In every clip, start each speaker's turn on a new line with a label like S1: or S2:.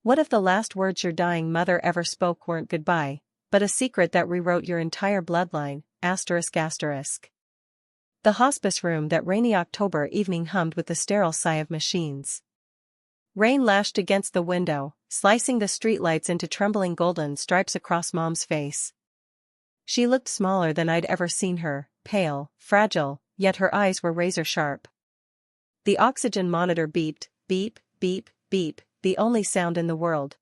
S1: What if the last words your dying mother ever spoke weren't goodbye, but a secret that rewrote your entire bloodline? The hospice room that rainy October evening hummed with the sterile sigh of machines. Rain lashed against the window, slicing the streetlights into trembling golden stripes across Mom's face. She looked smaller than I'd ever seen her, pale, fragile, yet her eyes were razor-sharp. The oxygen monitor beeped, beep, beep, beep, the only sound in the world.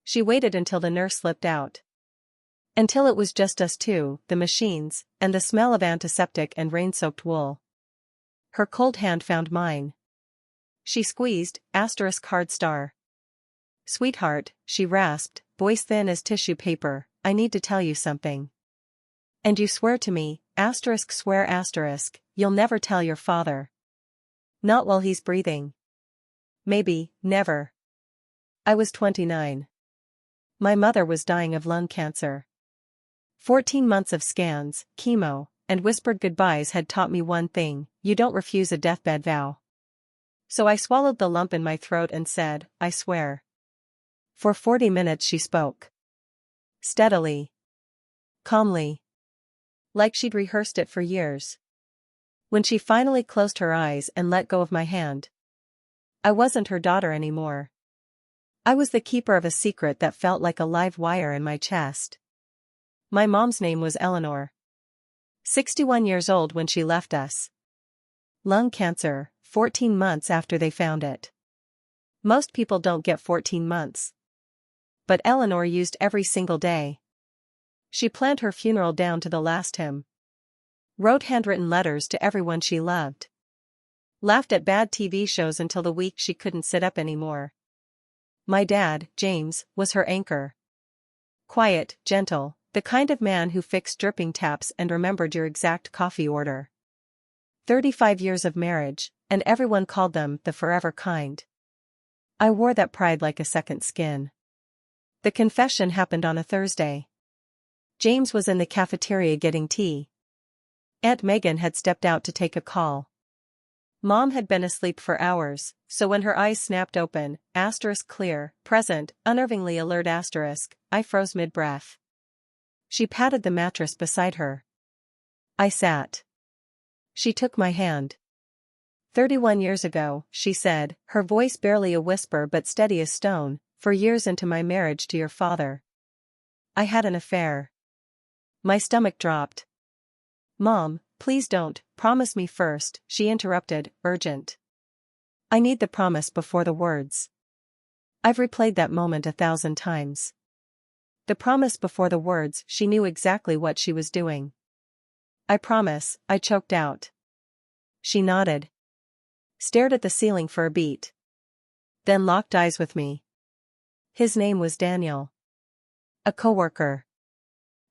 S1: She waited until the nurse slipped out. Until it was just us two, the machines, and the smell of antiseptic and rain-soaked wool. Her cold hand found mine. She squeezed, hard star. "Sweetheart," she rasped, voice thin as tissue paper, "I need to tell you something." "And you swear to me, swear you'll never tell your father." "Not while he's breathing." "Maybe, never." I was 29. My mother was dying of lung cancer. 14 months of scans, chemo, and whispered goodbyes had taught me one thing: you don't refuse a deathbed vow. So I swallowed the lump in my throat and said, "I swear." For 40 minutes she spoke. Steadily. Calmly. Like she'd rehearsed it for years. When she finally closed her eyes and let go of my hand, I wasn't her daughter anymore. I was the keeper of a secret that felt like a live wire in my chest. My mom's name was Eleanor. 61 years old when she left us. Lung cancer, 14 months after they found it. Most people don't get 14 months. But Eleanor used every single day. She planned her funeral down to the last hymn. Wrote handwritten letters to everyone she loved. Laughed at bad TV shows until the week she couldn't sit up anymore. My dad, James, was her anchor. Quiet, gentle, the kind of man who fixed dripping taps and remembered your exact coffee order. 35 years of marriage, and everyone called them the forever kind. I wore that pride like a second skin. The confession happened on a Thursday. James was in the cafeteria getting tea. Aunt Megan had stepped out to take a call. Mom had been asleep for hours, so when her eyes snapped open, clear, present, unnervingly alert I froze mid-breath. She patted the mattress beside her. I sat. She took my hand. 31 years ago, she said, her voice barely a whisper but steady as stone, "For years into my marriage to your father, I had an affair." My stomach dropped. "Mom, please don't, promise me first," she interrupted, urgent. I need the promise before the words. I've replayed that moment 1,000 times. The promise before the words, she knew exactly what she was doing. "I promise," I choked out. She nodded. Stared at the ceiling for a beat. Then locked eyes with me. His name was Daniel. A coworker.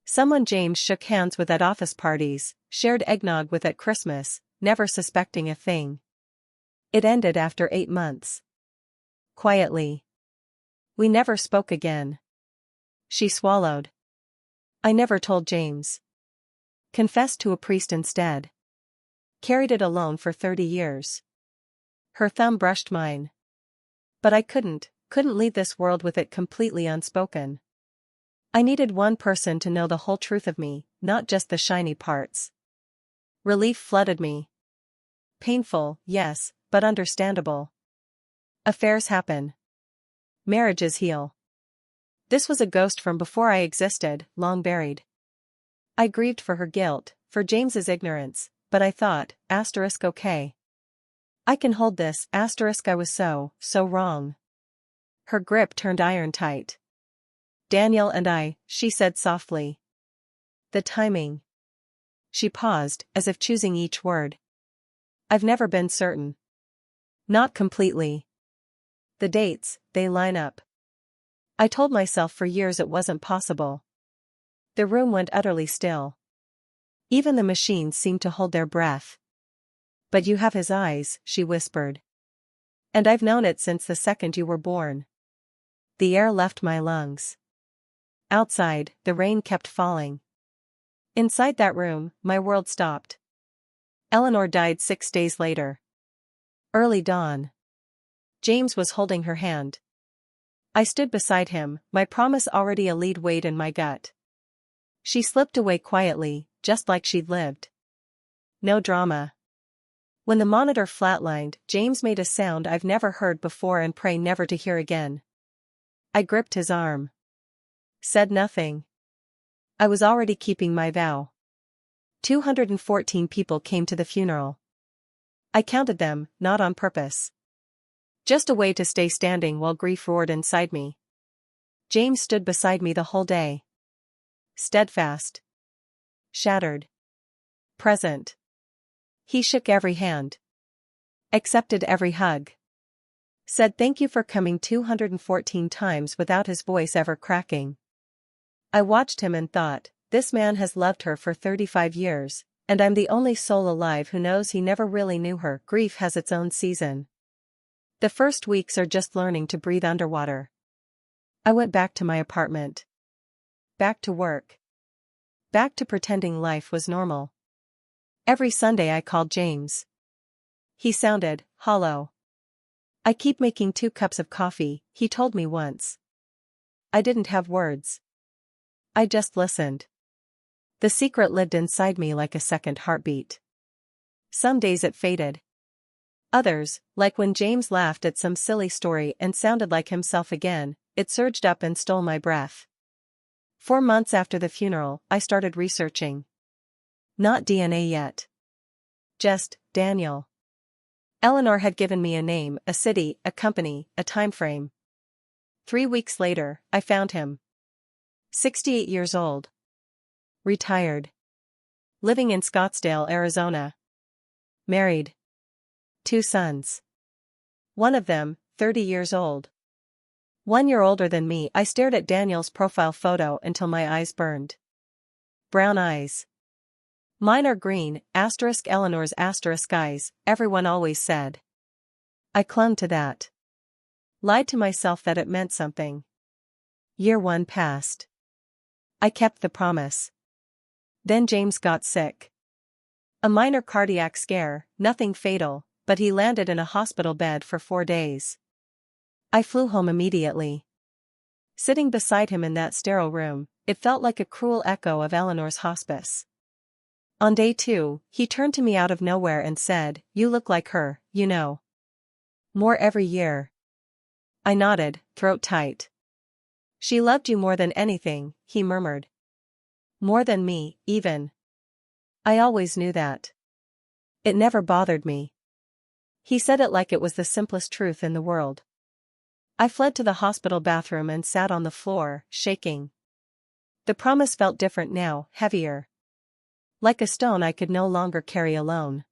S1: Someone James shook hands with at office parties, shared eggnog with at Christmas, never suspecting a thing. It ended after 8 months. Quietly. We never spoke again. She swallowed. I never told James. Confessed to a priest instead. Carried it alone for 30 years. Her thumb brushed mine. But I couldn't leave this world with it completely unspoken. I needed one person to know the whole truth of me, not just the shiny parts. Relief flooded me. Painful, yes, but understandable. Affairs happen. Marriages heal. This was a ghost from before I existed, long buried. I grieved for her guilt, for James's ignorance, but I thought, okay. I can hold this, I was so wrong. Her grip turned iron tight. Daniel and I, she said softly. The timing. She paused, as if choosing each word. I've never been certain. Not completely. The dates, they line up. I told myself for years it wasn't possible. The room went utterly still. Even the machines seemed to hold their breath. But you have his eyes, she whispered. And I've known it since the second you were born. The air left my lungs. Outside, the rain kept falling. Inside that room, my world stopped. Eleanor died 6 days later. Early dawn. James was holding her hand. I stood beside him, my promise already a lead weight in my gut. She slipped away quietly, just like she'd lived. No drama. When the monitor flatlined, James made a sound I've never heard before and pray never to hear again. I gripped his arm. Said nothing. I was already keeping my vow. 214 people came to the funeral. I counted them, not on purpose. Just a way to stay standing while grief roared inside me. James stood beside me the whole day. Steadfast. Shattered. Present. He shook every hand. Accepted every hug. Said thank you for coming 214 times without his voice ever cracking. I watched him and thought, this man has loved her for 35 years, and I'm the only soul alive who knows he never really knew her. Grief has its own season. The first weeks are just learning to breathe underwater. I went back to my apartment. Back to work. Back to pretending life was normal. Every Sunday I called James. He sounded hollow. I keep making 2 cups of coffee, he told me once. I didn't have words. I just listened. The secret lived inside me like a second heartbeat. Some days it faded. Others, like when James laughed at some silly story and sounded like himself again, it surged up and stole my breath. 4 months after the funeral, I started researching. Not DNA yet. Just Daniel. Eleanor had given me a name, a city, a company, a time frame. 3 weeks later, I found him. 68 years old. Retired. Living in Scottsdale, Arizona. Married. 2 sons. One of them, 30 years old. 1 year older than me. I stared at Daniel's profile photo until my eyes burned. Brown eyes. Mine are green, asterisk Eleanor's asterisk eyes, everyone always said. I clung to that. Lied to myself that it meant something. Year 1 passed. I kept the promise. Then James got sick. A minor cardiac scare, nothing fatal, but he landed in a hospital bed for 4 days. I flew home immediately. Sitting beside him in that sterile room, it felt like a cruel echo of Eleanor's hospice. On day 2, he turned to me out of nowhere and said, "You look like her, you know. More every year." I nodded, throat tight. "She loved you more than anything," he murmured. "More than me, even." I always knew that. It never bothered me. He said it like it was the simplest truth in the world. I fled to the hospital bathroom and sat on the floor, shaking. The promise felt different now, heavier. Like a stone I could no longer carry alone.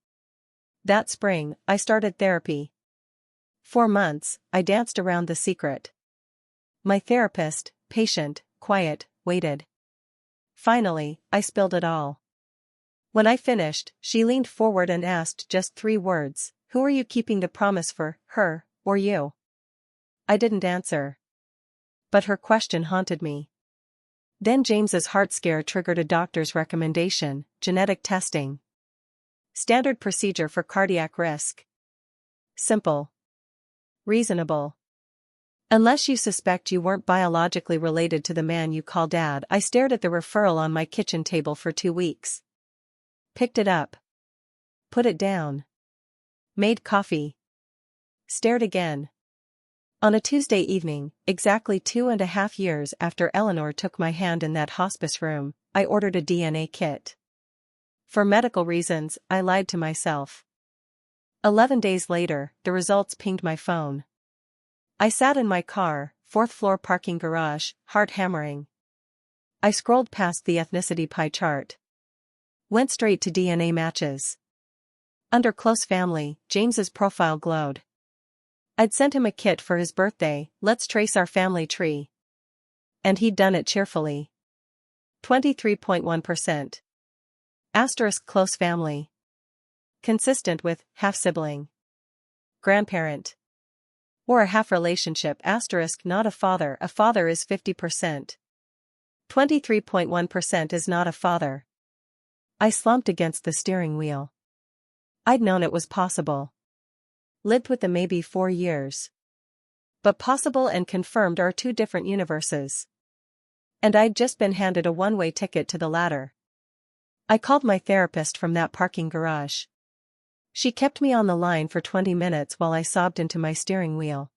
S1: That spring, I started therapy. 4 months, I danced around the secret. My therapist, patient, quiet, waited. Finally, I spilled it all. When I finished, she leaned forward and asked just 3 words, "Who are you keeping the promise for, her, or you?" I didn't answer. But her question haunted me. Then James's heart scare triggered a doctor's recommendation: genetic testing. Standard procedure for cardiac risk. Simple. Reasonable. Unless you suspect you weren't biologically related to the man you call dad. I stared at the referral on my kitchen table for 2 weeks. Picked it up. Put it down. Made coffee. Stared again. On a Tuesday evening, exactly 2.5 years after Eleanor took my hand in that hospice room, I ordered a DNA kit. For medical reasons, I lied to myself. 11 days later, the results pinged my phone. I sat in my car, 4th floor parking garage, heart hammering. I scrolled past the ethnicity pie chart. Went straight to DNA matches. Under close family, James's profile glowed. I'd sent him a kit for his birthday, "Let's trace our family tree." And he'd done it cheerfully. 23.1%. Asterisk close family. Consistent with half-sibling. Grandparent. Or a half-relationship asterisk not a father is 50%. 23.1% is not a father. I slumped against the steering wheel. I'd known it was possible. Lived with the maybe 4 years. But possible and confirmed are two different universes. And I'd just been handed a one-way ticket to the latter. I called my therapist from that parking garage. She kept me on the line for 20 minutes while I sobbed into my steering wheel.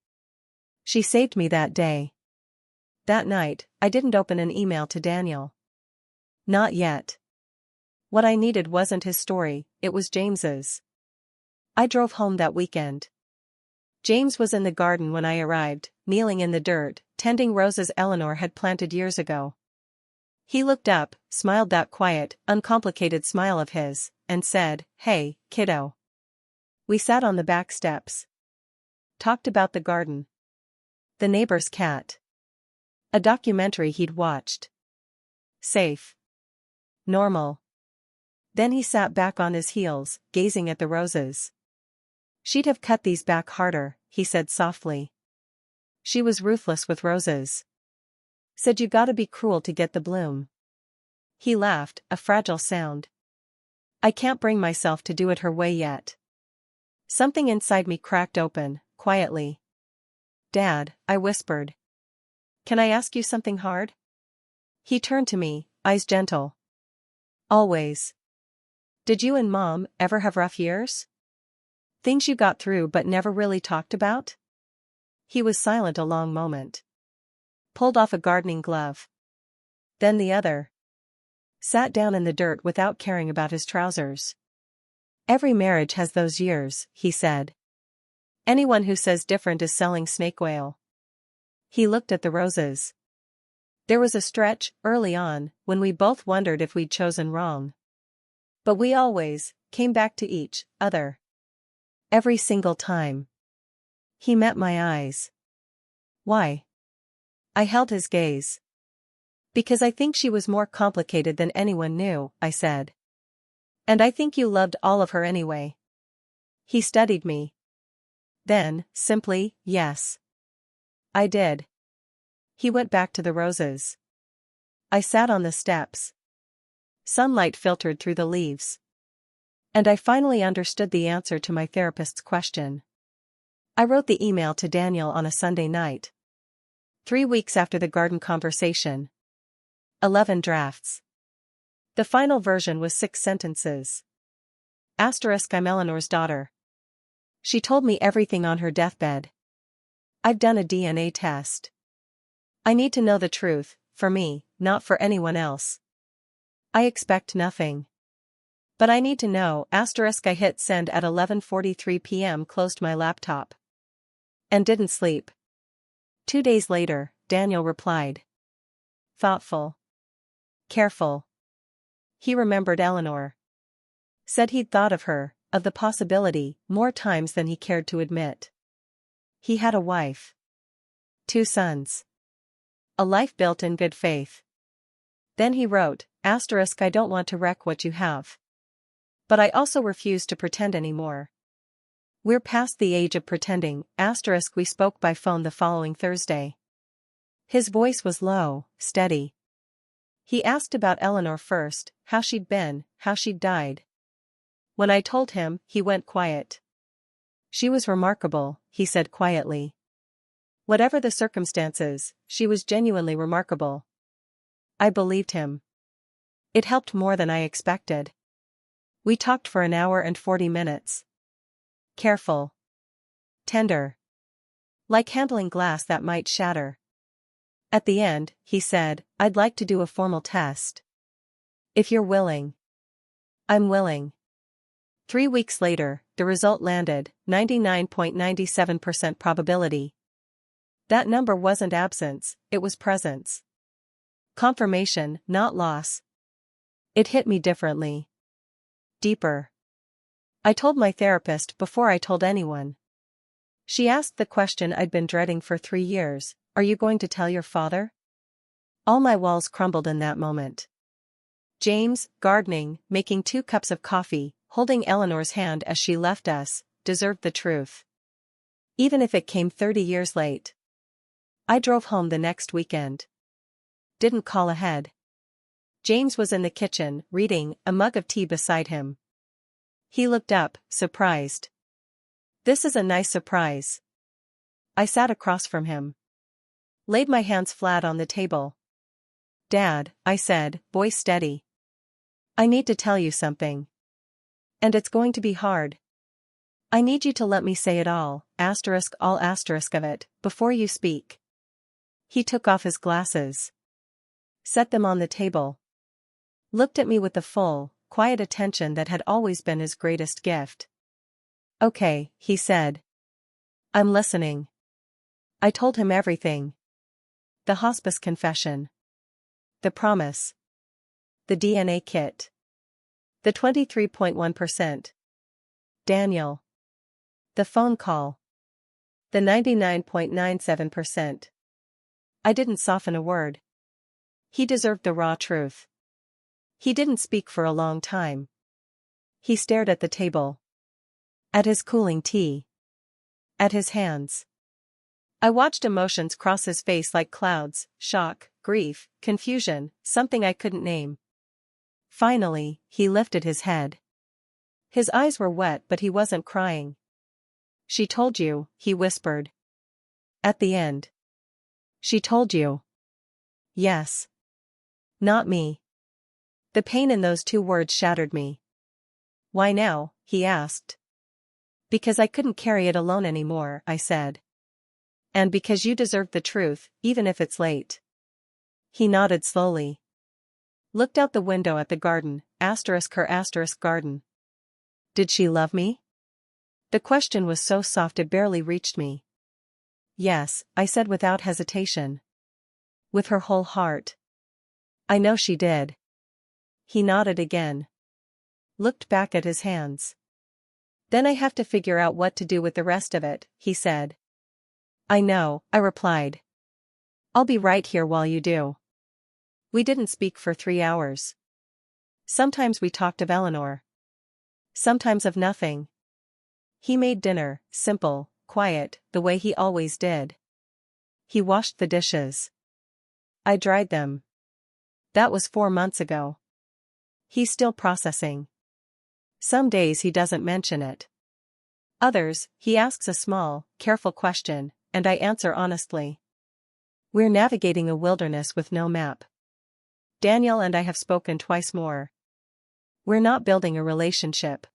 S1: She saved me that day. That night, I didn't open an email to Daniel. Not yet. What I needed wasn't his story, it was James's. I drove home that weekend. James was in the garden when I arrived, kneeling in the dirt, tending roses Eleanor had planted years ago. He looked up, smiled that quiet, uncomplicated smile of his, and said, "Hey, kiddo." We sat on the back steps. Talked about the garden. The neighbor's cat. A documentary he'd watched. Safe. Normal. Then he sat back on his heels, gazing at the roses. "She'd have cut these back harder," he said softly. "She was ruthless with roses. Said you gotta be cruel to get the bloom." He laughed, a fragile sound. "I can't bring myself to do it her way yet." Something inside me cracked open, quietly. "Dad," I whispered. "Can I ask you something hard?" He turned to me, eyes gentle. "Always. Did you and Mom ever have rough years? Things you got through but never really talked about?" He was silent a long moment. Pulled off a gardening glove. Then the other. Sat down in the dirt without caring about his trousers. "Every marriage has those years," he said. "Anyone who says different is selling snake oil." He looked at the roses. "There was a stretch, early on, when we both wondered if we'd chosen wrong. But we always came back to each other. Every single time." He met my eyes. "Why?" I held his gaze. "Because I think she was more complicated than anyone knew," I said. "And I think you loved all of her anyway." He studied me. Then, simply, "Yes. I did." He went back to the roses. I sat on the steps. Sunlight filtered through the leaves. And I finally understood the answer to my therapist's question. I wrote the email to Daniel on a Sunday night. 3 weeks after the garden conversation. 11 drafts. The final version was 6 sentences. I'm Eleanor's daughter. She told me everything on her deathbed. I've done a DNA test. I need to know the truth, for me, not for anyone else. I expect nothing. But I need to know. I hit send at 11:43 p.m. Closed my laptop. And didn't sleep. 2 days later, Daniel replied. Thoughtful. Careful. He remembered Eleanor. Said he'd thought of her, of the possibility, more times than he cared to admit. He had a wife. 2 sons. A life built in good faith. Then he wrote, I don't want to wreck what you have. But I also refuse to pretend anymore. We're past the age of pretending. We spoke by phone the following Thursday. His voice was low, steady. He asked about Eleanor first, how she'd been, how she'd died. When I told him, he went quiet. She was remarkable, he said quietly. Whatever the circumstances, she was genuinely remarkable. I believed him. It helped more than I expected. We talked for an hour and 40 minutes. Careful. Tender. Like handling glass that might shatter. At the end, he said, I'd like to do a formal test. If you're willing. I'm willing. 3 weeks later, the result landed, 99.97% probability. That number wasn't absence, it was presence. Confirmation, not loss. It hit me differently. Deeper. I told my therapist before I told anyone. She asked the question I'd been dreading for 3 years, are you going to tell your father? All my walls crumbled in that moment. James, gardening, making 2 cups of coffee, holding Eleanor's hand as she left us, deserved the truth. Even if it came 30 years late. I drove home the next weekend. Didn't call ahead. James was in the kitchen, reading, a mug of tea beside him. He looked up, surprised. This is a nice surprise. I sat across from him. Laid my hands flat on the table. Dad, I said, voice steady. I need to tell you something. And it's going to be hard. I need you to let me say it all of it, before you speak. He took off his glasses. Set them on the table. Looked at me with the full, quiet attention that had always been his greatest gift. Okay, he said. I'm listening. I told him everything. The hospice confession. The promise. The DNA kit. The 23.1%. Daniel. The phone call. The 99.97%. I didn't soften a word. He deserved the raw truth. He didn't speak for a long time. He stared at the table. At his cooling tea. At his hands. I watched emotions cross his face like clouds: shock, grief, confusion, something I couldn't name. Finally, he lifted his head. His eyes were wet, but he wasn't crying. She told you, he whispered. At the end. She told you. Yes. Not me. The pain in those two words shattered me. Why now? He asked. Because I couldn't carry it alone anymore, I said. And because you deserve the truth, even if it's late. He nodded slowly. Looked out the window at the garden, her garden. Did she love me? The question was so soft it barely reached me. Yes, I said without hesitation. With her whole heart. I know she did. He nodded again. Looked back at his hands. Then I have to figure out what to do with the rest of it, he said. I know, I replied. I'll be right here while you do. We didn't speak for 3 hours. Sometimes we talked of Eleanor. Sometimes of nothing. He made dinner, simple, quiet, the way he always did. He washed the dishes. I dried them. That was 4 months ago. He's still processing. Some days he doesn't mention it. Others, he asks a small, careful question, and I answer honestly. We're navigating a wilderness with no map. Daniel and I have spoken twice more. We're not building a relationship.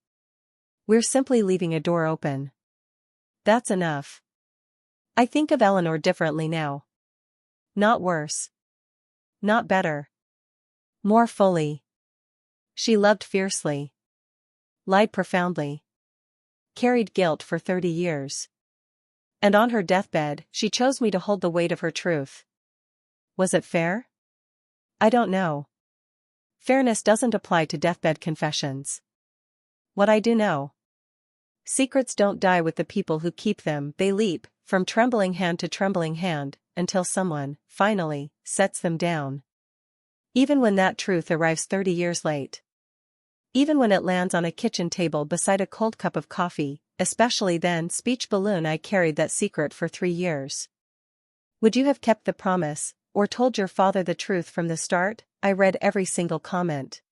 S1: We're simply leaving a door open. That's enough. I think of Eleanor differently now. Not worse. Not better. More fully. She loved fiercely. Lied profoundly. Carried guilt for 30 years. And on her deathbed, she chose me to hold the weight of her truth. Was it fair? I don't know. Fairness doesn't apply to deathbed confessions. What I do know. Secrets don't die with the people who keep them, they leap, from trembling hand to trembling hand, until someone, finally, sets them down. Even when that truth arrives 30 years late. Even when it lands on a kitchen table beside a cold cup of coffee, especially then, speech balloon, I carried that secret for 3 years. Would you have kept the promise, or told your father the truth from the start? I read every single comment.